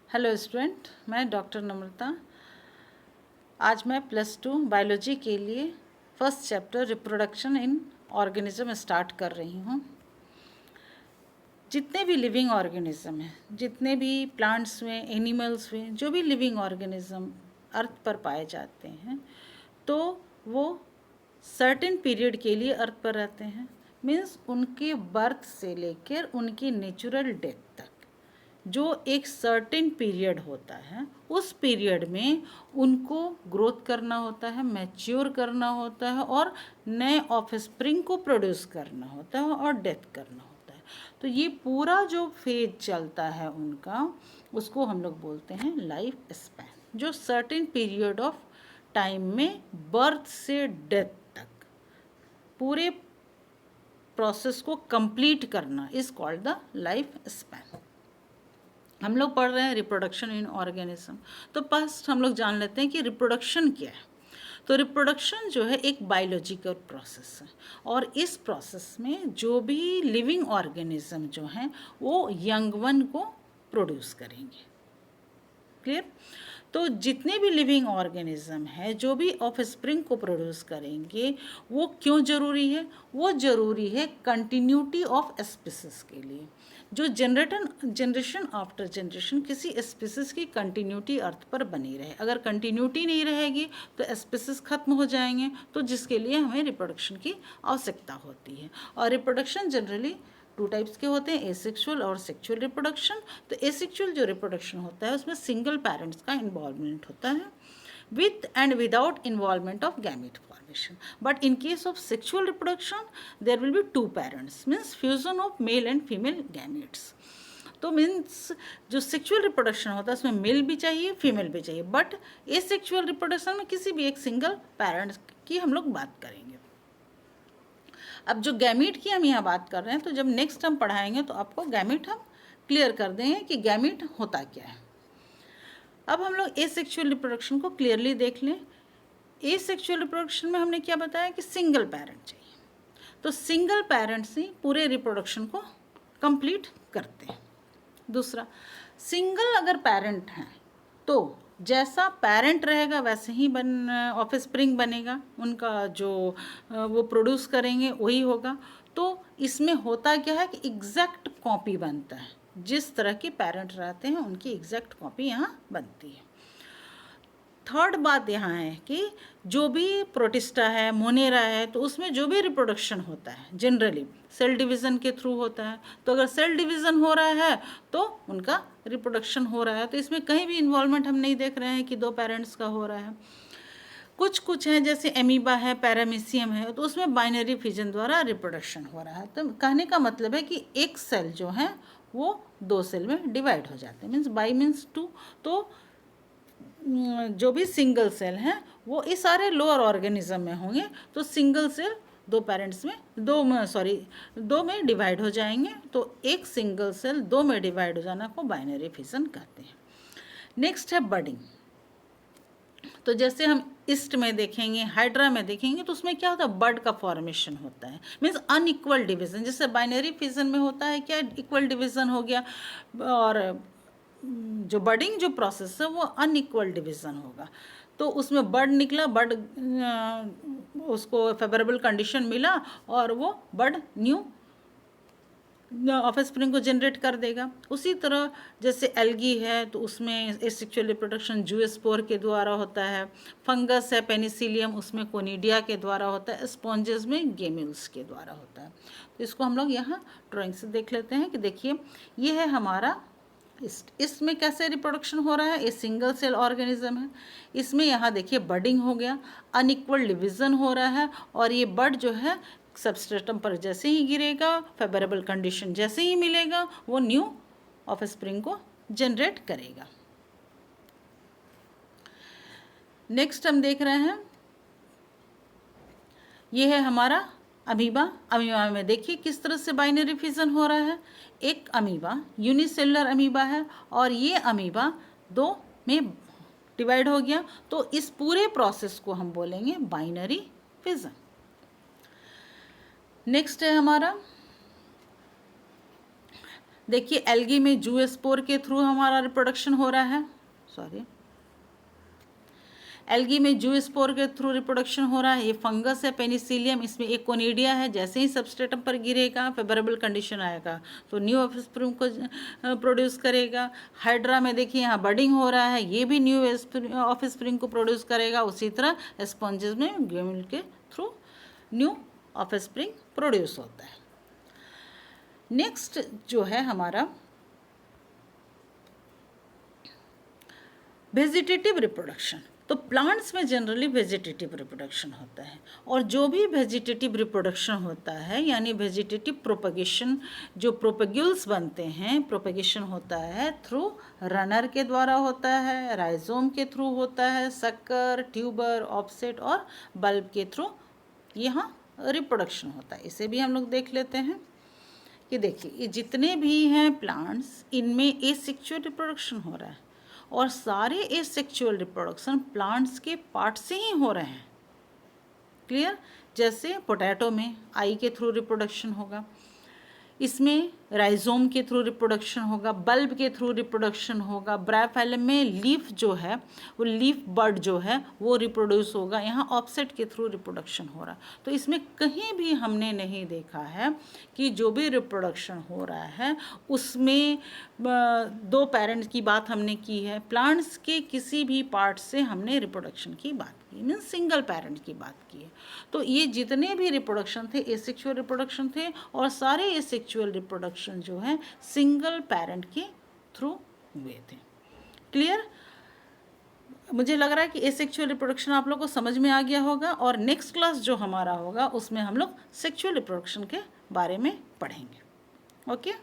Hello student, मैं doctor नम्रता। आज मैं +2 बायोलॉजी के लिए first chapter reproduction in organism start कर रही हूँ। जितने भी लिविंग ऑर्गेनिज्म हैं, जितने भी प्लांट्स हुए, एनिमल्स हुए, जो भी लिविंग ऑर्गेनिज्म अर्थ पर पाए जाते हैं, तो वो सर्टेन पीरियड के लिए अर्थ पर रहते हैं। मीन्स उनके बर्थ से लेकर उनकी नेचुरल डेथ तक जो एक सर्टेन पीरियड होता है, उस पीरियड में उनको ग्रोथ करना होता है, मैच्योर करना होता है और नए ऑफस्प्रिंग को प्रोड्यूस करना होता है और डेथ करना होता है। तो ये पूरा जो फेज चलता है उनका, उसको हम लोग बोलते हैं लाइफ स्पैन, जो सर्टेन पीरियड ऑफ टाइम में बर्थ से डेथ तक पूरे प्रोसेस को कंप्लीट करना is called the life span. हम लोग पढ़ रहे हैं रिप्रोडक्शन इन ऑर्गेनिज्म। तो फर्स्ट हम लोग जान लेते हैं कि रिप्रोडक्शन क्या है। तो रिप्रोडक्शन जो है एक बायोलॉजिकल प्रोसेस है और इस प्रोसेस में जो भी लिविंग ऑर्गेनिज्म जो हैं वो यंग वन को प्रोड्यूस करेंगे। क्लियर? तो जितने भी लिविंग ऑर्गेनिज्म है जो भी ऑफस्प्रिंग को प्रोड्यूस करेंगे, वो क्यों ज़रूरी है? वो ज़रूरी है कंटिन्यूटी ऑफ स्पीसीज के लिए। जो जनरेशन आफ्टर जनरेशन किसी स्पीसीज की कंटिन्यूटी अर्थ पर बनी रहे। अगर कंटिन्यूटी नहीं रहेगी तो स्पीसीज खत्म हो जाएंगे, तो जिसके लिए हमें रिप्रोडक्शन की आवश्यकता होती है। और रिप्रोडक्शन जनरली 2 टाइप्स के होते हैं, एसेक्सुअल और सेक्सुअल रिप्रोडक्शन। तो एसेक्सुअल जो रिप्रोडक्शन होता है उसमें सिंगल पेरेंट्स का इन्वॉल्वमेंट होता है with and without involvement of gamete formation. But in case of sexual reproduction, there will be 2 parents, means fusion of male and female gametes. तो means जो सेक्सुअल रिप्रोडक्शन होता है उसमें मेल भी चाहिए, फीमेल भी चाहिए, बट एसेक्सुअल रिप्रोडक्शन में किसी भी एक सिंगल पेरेंट्स की हम लोग बात करेंगे। अब जो गैमीट की हम यहाँ बात कर रहे हैं, तो जब नेक्स्ट हम पढ़ाएंगे तो आपको गैमीट हम क्लियर कर देंगे कि गैमीट होता क्या है। अब हम लोग एसेक्सुअल रिप्रोडक्शन को क्लियरली देख लें। एसेक्सुअल रिप्रोडक्शन में हमने क्या बताया कि सिंगल पेरेंट चाहिए, तो सिंगल पेरेंट्स ही पूरे रिप्रोडक्शन को कंप्लीट करते हैं। दूसरा, सिंगल अगर पेरेंट हैं तो जैसा पेरेंट रहेगा वैसे ही ऑफस्प्रिंग बनेगा, उनका जो वो प्रोड्यूस करेंगे वही होगा। तो इसमें होता क्या है कि एग्जैक्ट कॉपी बनता है, जिस तरह के पेरेंट रहते हैं उनकी एग्जैक्ट कॉपी यहाँ बनती है। थर्ड बात यहाँ है कि जो भी प्रोटिस्टा है, मोनेरा है, तो उसमें जो भी रिप्रोडक्शन होता है जनरली सेल डिवीज़न के थ्रू होता है। तो अगर सेल डिवीज़न हो रहा है तो उनका रिप्रोडक्शन हो रहा है। तो इसमें कहीं भी इन्वॉल्वमेंट हम नहीं देख रहे हैं कि 2 पेरेंट्स का हो रहा है। कुछ हैं जैसे एमीबा है, पैरामीशियम है, तो उसमें बाइनरी फिजन द्वारा रिप्रोडक्शन हो रहा है। तो कहने का मतलब है कि एक सेल जो है वो 2 सेल में डिवाइड हो जाते हैं, मीन्स बाई मीन्स 2। तो जो भी सिंगल सेल हैं वो इस सारे लोअर ऑर्गेनिज्म में होंगे। तो सिंगल सेल 2 पेरेंट्स में 2 में डिवाइड हो जाएंगे। तो एक सिंगल सेल 2 में डिवाइड हो जाना को बाइनरी फिजन कहते हैं। नेक्स्ट है बडिंग। तो जैसे हम ईस्ट में देखेंगे, हाइड्रा में देखेंगे, तो उसमें क्या होता है, बड का फॉर्मेशन होता है, मीन्स अनइक्वल डिवीजन। जैसे बाइनरी फिजन में होता है क्या, इक्वल डिवीजन हो गया, और जो बडिंग जो प्रोसेस है वो अनइक्वल डिवीजन होगा। तो उसमें बड निकला, बड उसको फेवरेबल कंडीशन मिला और वो बड न्यू ऑफस्प्रिंग को जनरेट कर देगा। उसी तरह जैसे एल्गी है तो उसमें एसेक्सुअल रिप्रोडक्शन जूस्पोर के द्वारा होता है। फंगस है पेनिसिलियम, उसमें कोनिडिया के द्वारा होता है। स्पॉन्जेस में गेम्यूल्स के द्वारा होता है। तो इसको हम लोग यहाँ ड्राइंग से देख लेते हैं कि देखिए ये है हमारा इसमें कैसे रिप्रोडक्शन हो रहा है। ये सिंगल सेल ऑर्गेनिज्म है। इसमें यहाँ देखिए बडिंग हो गया, अनइक्वल डिवीज़न हो रहा है, और ये बड जो है सबस्ट्रेटम पर जैसे ही गिरेगा, फेवरेबल कंडीशन जैसे ही मिलेगा, वो न्यू ऑफस्प्रिंग को जनरेट करेगा। नेक्स्ट हम देख रहे हैं, ये है हमारा अमीबा। अमीबा में देखिए किस तरह से बाइनरी फिजन हो रहा है। एक अमीबा यूनिसेलुलर अमीबा है और ये अमीबा 2 में डिवाइड हो गया। तो इस पूरे प्रोसेस को हम बोलेंगे बाइनरी फिजन। नेक्स्ट है हमारा देखिए एल्गी में जूस्पोर के थ्रू हमारा रिप्रोडक्शन हो रहा है, एल्गी में जूस्पोर के थ्रू रिप्रोडक्शन हो रहा है। ये फंगस है पेनिसिलियम, इसमें एक कोनिडिया है, जैसे ही सबस्ट्रेटम पर गिरेगा फेवरेबल कंडीशन आएगा तो न्यू ऑफस्प्रिंग को प्रोड्यूस करेगा। हाइड्रा में देखिए यहाँ बडिंग हो रहा है, ये भी न्यू ऑफस्प्रिंग को प्रोड्यूस करेगा। उसी तरह स्पॉन्जेस में ग्यूमिल के थ्रू न्यू ऑफस्प्रिंग प्रोड्यूस होता है। नेक्स्ट जो है हमारा वेजिटेटिव रिप्रोडक्शन। तो प्लांट्स में जनरली वेजिटेटिव रिप्रोडक्शन होता है, और जो भी वेजिटेटिव रिप्रोडक्शन होता है यानी वेजिटेटिव प्रोपगेशन, जो प्रोपग्यूल्स बनते हैं, प्रोपगेशन होता है थ्रू रनर के द्वारा होता है, राइजोम के थ्रू होता है, सक्कर, ट्यूबर, ऑफसेट और बल्ब के थ्रू यहाँ रिप्रोडक्शन होता है। इसे भी हम लोग देख लेते हैं कि देखिए ये जितने भी हैं प्लांट्स, इनमें एसेक्सुअल रिप्रोडक्शन हो रहा है, और सारे एसेक्सुअल रिप्रोडक्शन प्लांट्स के पार्ट से ही हो रहे हैं। क्लियर? जैसे पोटैटो में आई के थ्रू रिप्रोडक्शन होगा, इसमें राइजोम के थ्रू रिप्रोडक्शन होगा, बल्ब के थ्रू रिप्रोडक्शन होगा, ब्रायोफाइलम में लीफ जो है वो लीफ बड जो है वो रिप्रोड्यूस होगा, यहाँ ऑफसेट के थ्रू रिप्रोडक्शन हो रहा है। तो इसमें कहीं भी हमने नहीं देखा है कि जो भी रिप्रोडक्शन हो रहा है उसमें दो पेरेंट्स की बात हमने की है। प्लांट्स के किसी भी पार्ट से हमने रिप्रोडक्शन की बात की, मीन्स सिंगल पेरेंट की बात की है। तो ये जितने भी रिप्रोडक्शन थे एसेक्सुअल रिप्रोडक्शन थे, और सारे एसेक्सुअल रिप्रोडक्शन जो है सिंगल पेरेंट के थ्रू हुए थे। क्लियर? मुझे लग रहा है कि एसेक्सुअल रिप्रोडक्शन आप लोग को समझ में आ गया होगा, और नेक्स्ट क्लास जो हमारा होगा उसमें हम लोग सेक्सुअल रिप्रोडक्शन के बारे में पढ़ेंगे। ओके।